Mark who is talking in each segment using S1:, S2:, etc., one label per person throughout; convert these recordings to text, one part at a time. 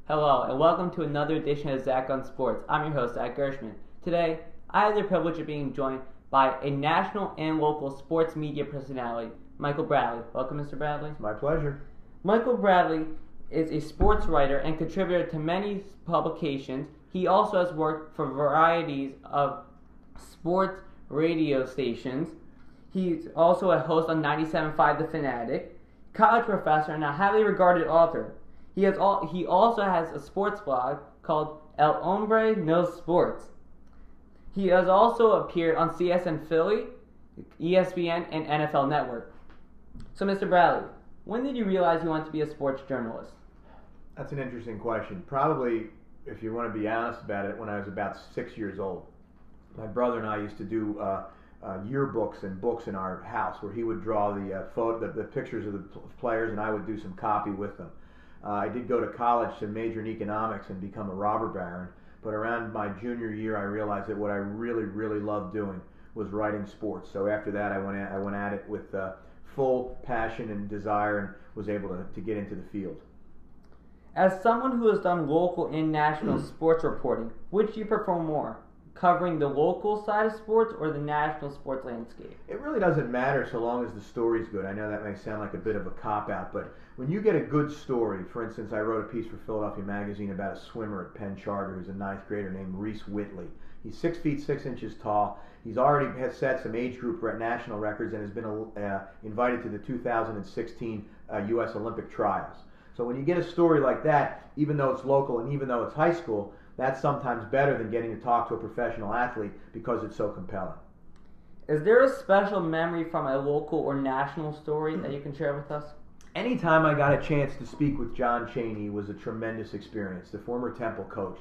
S1: Hello, and welcome to another edition of Zach on Sports. I'm your host, Zach Gershman. Today, I have the privilege of being joined by a national and local sports media personality, Michael Bradley. Welcome, Mr. Bradley.
S2: It's my pleasure.
S1: Michael Bradley is a sports writer and contributor to many publications. He also has worked for varieties of sports radio stations. He's also a host on 97.5 The Fanatic, college professor, and a highly regarded author. He also has a sports blog called El Hombre Knows Sports. He has also appeared on CSN Philly, ESPN, and NFL Network. So, Mr. Bradley, when did you realize you wanted to be a sports journalist?
S2: That's an interesting question. Probably, if you want to be honest about it, when I was about 6 years old. My brother and I used to do yearbooks and books in our house where he would draw the pictures of the players and I would do some copy with them. I did go to college to major in economics and become a robber baron, but around my junior year I realized that what I really loved doing was writing sports. So after that I went at it with full passion and desire and was able to get into the field.
S1: As someone who has done local and national sports reporting, which do you prefer more? Covering the local side of sports or the national sports landscape?
S2: It really doesn't matter so long as the story's good. I know that may sound like a bit of a cop-out, but when you get a good story, for instance, I wrote a piece for Philadelphia Magazine about a swimmer at Penn Charter who's a ninth grader named Reese Whitley. He's 6 feet 6 inches tall. He's already has set some age group national records and has been invited to the 2016 U.S. Olympic trials. So when you get a story like that, even though it's local and even though it's high school, that's sometimes better than getting to talk to a professional athlete because it's so compelling.
S1: Is there a special memory from a local or national story that you can share with us?
S2: Anytime I got a chance to speak with John Chaney was a tremendous experience, the former Temple coach.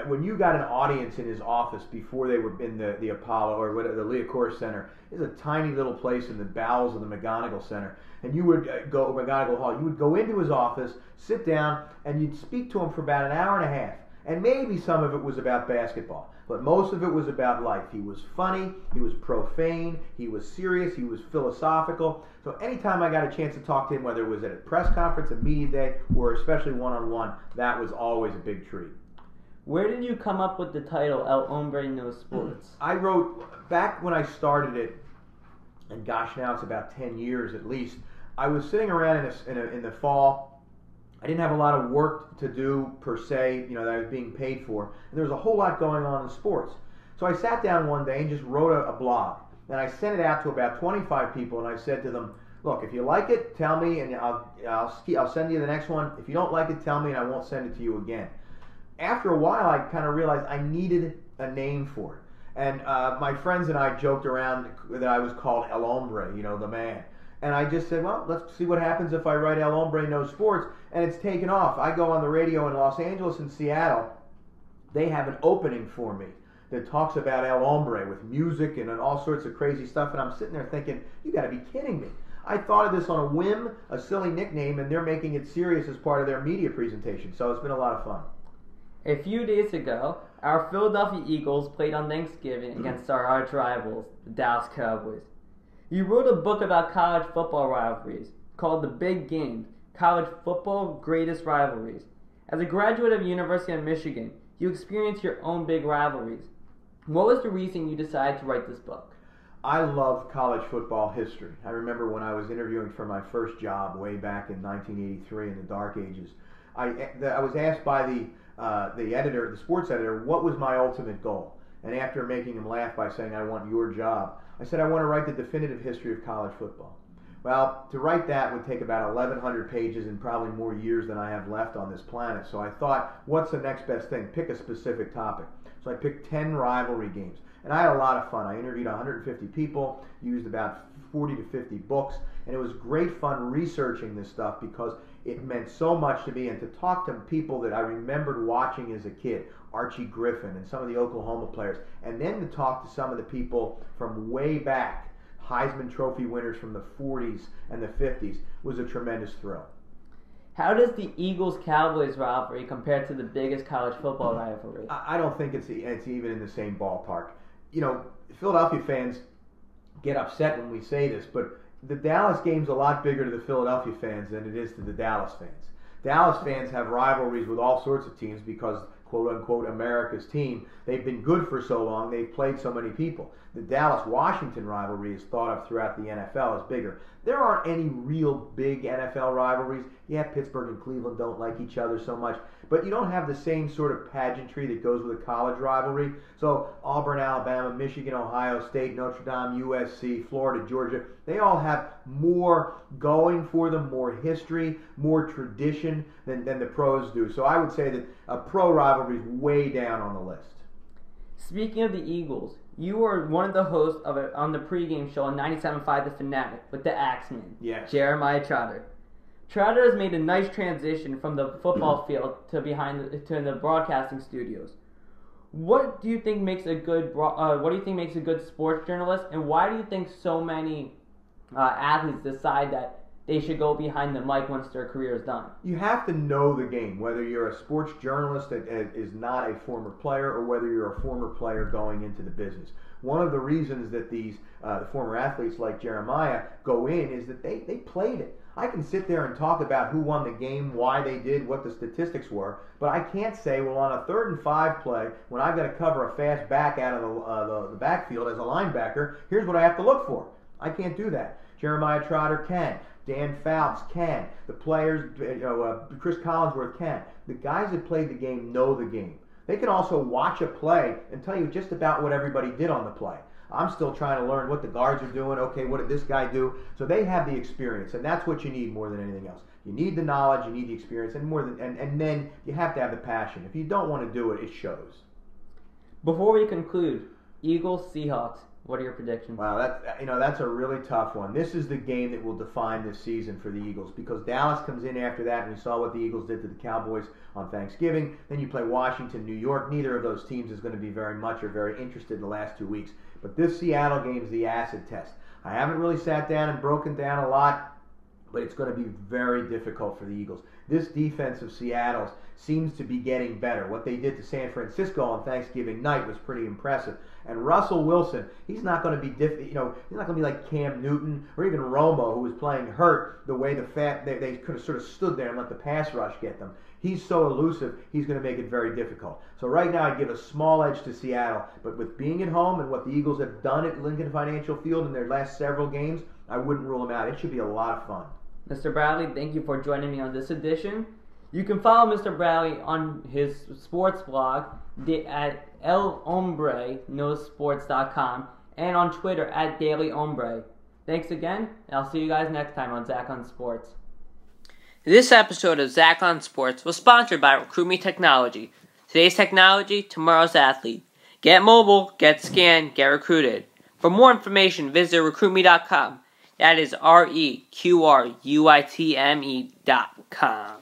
S2: When you got an audience in his office before they were in the Apollo or the Liacouras Center, it's a tiny little place in the bowels of the McGonigal Center, and you would McGonigal Hall. You would go into his office, sit down, and you'd speak to him for about an hour and a half. And maybe some of it was about basketball, but most of it was about life. He was funny, he was profane, he was serious, he was philosophical. So anytime I got a chance to talk to him, whether it was at a press conference, a media day, or especially one-on-one, that was always a big treat.
S1: Where did you come up with the title El Hombre Knows Sports?
S2: I wrote, back when I started it, and gosh, now it's about 10 years at least, I was sitting around in the fall. I didn't have a lot of work to do per se, that I was being paid for, and there was a whole lot going on in sports. So I sat down one day and just wrote a blog, and I sent it out to about 25 people, and I said to them, look, if you like it, tell me, and I'll send you the next one. If you don't like it, tell me, and I won't send it to you again. After a while, I kind of realized I needed a name for it, and my friends and I joked around that I was called El Hombre, the man. And I just said, well, let's see what happens if I write El Hombre Knows Sports. And it's taken off. I go on the radio in Los Angeles and Seattle. They have an opening for me that talks about El Hombre with music and all sorts of crazy stuff. And I'm sitting there thinking, you got to be kidding me. I thought of this on a whim, a silly nickname, and they're making it serious as part of their media presentation. So it's been a lot of fun.
S1: A few days ago, our Philadelphia Eagles played on Thanksgiving against our arch rivals, the Dallas Cowboys. You wrote a book about college football rivalries called The Big Game, College Football Greatest Rivalries. As a graduate of the University of Michigan, you experienced your own big rivalries. What was the reason you decided to write this book?
S2: I love college football history. I remember when I was interviewing for my first job way back in 1983 in the dark ages. I was asked by the editor, the sports editor, what was my ultimate goal? And after making him laugh by saying, I want your job, I said, I want to write the definitive history of college football. Well, to write that would take about 1,100 pages and probably more years than I have left on this planet. So I thought, what's the next best thing? Pick a specific topic. So I picked 10 rivalry games. And I had a lot of fun. I interviewed 150 people, used about 40 to 50 books, and it was great fun researching this stuff because it meant so much to me, and to talk to people that I remembered watching as a kid, Archie Griffin and some of the Oklahoma players, and then to talk to some of the people from way back, Heisman Trophy winners from the 40s and the 50s, was a tremendous thrill.
S1: How does the Eagles-Cowboys rivalry compare to the biggest college football rivalry?
S2: I don't think it's even in the same ballpark. Philadelphia fans get upset when we say this, but the Dallas game's a lot bigger to the Philadelphia fans than it is to the Dallas fans. Dallas fans have rivalries with all sorts of teams because, quote-unquote, America's team. They've been good for so long. They've played so many people. The Dallas-Washington rivalry is thought of throughout the NFL as bigger. There aren't any real big NFL rivalries. Yeah, Pittsburgh and Cleveland don't like each other so much, but you don't have the same sort of pageantry that goes with a college rivalry. So Auburn, Alabama, Michigan, Ohio State, Notre Dame, USC, Florida, Georgia, they all have more going for them, more history, more tradition than the pros do. So I would say that a pro rivalry is way down on the list.
S1: Speaking of the Eagles, you were one of the hosts on the pregame show on 97.5 The Fanatic with the Axeman,
S2: Yes.
S1: Jeremiah Trotter. Trotter has made a nice transition from the football field to the broadcasting studios. What do you think makes a good sports journalist, and why do you think so many athletes decide that they should go behind the mic once their career is done?
S2: You have to know the game, whether you're a sports journalist that is not a former player or whether you're a former player going into the business. One of the reasons that these former athletes like Jeremiah go in is that they played it. I can sit there and talk about who won the game, why they did, what the statistics were, but I can't say, well, on a 3rd and 5 play, when I've got to cover a fast back out of the backfield as a linebacker, here's what I have to look for. I can't do that. Jeremiah Trotter can. Dan Fouts can. The players, Chris Collinsworth can. The guys that played the game know the game. They can also watch a play and tell you just about what everybody did on the play. I'm still trying to learn what the guards are doing. Okay, what did this guy do? So they have the experience, and that's what you need more than anything else. You need the knowledge, you need the experience, and then you have to have the passion. If you don't want to do it, it shows.
S1: Before we conclude, Eagles, Seahawks, what are your predictions?
S2: Wow, that's a really tough one. This is the game that will define this season for the Eagles because Dallas comes in after that, and we saw what the Eagles did to the Cowboys on Thanksgiving. Then you play Washington, New York. Neither of those teams is going to be very much or very interested in the last 2 weeks. But this Seattle game is the acid test. I haven't really sat down and broken down a lot, but it's going to be very difficult for the Eagles. This defense of Seattle's seems to be getting better. What they did to San Francisco on Thanksgiving night was pretty impressive. And Russell Wilson, he's not going to be he's not going to be like Cam Newton or even Romo, who was playing hurt the way they could have sort of stood there and let the pass rush get them. He's so elusive, he's going to make it very difficult. So right now I'd give a small edge to Seattle, but with being at home and what the Eagles have done at Lincoln Financial Field in their last several games, I wouldn't rule them out. It should be a lot of fun.
S1: Mr. Bradley, thank you for joining me on this edition. You can follow Mr. Bradley on his sports blog at elhombre.nosports.com and on Twitter at dailyhombre. Thanks again, and I'll see you guys next time on Zach on Sports. This episode of Zach on Sports was sponsored by RecruitMe Technology. Today's technology, tomorrow's athlete. Get mobile, get scanned, get recruited. For more information, visit recruitme.com. That is REQRUITME.com.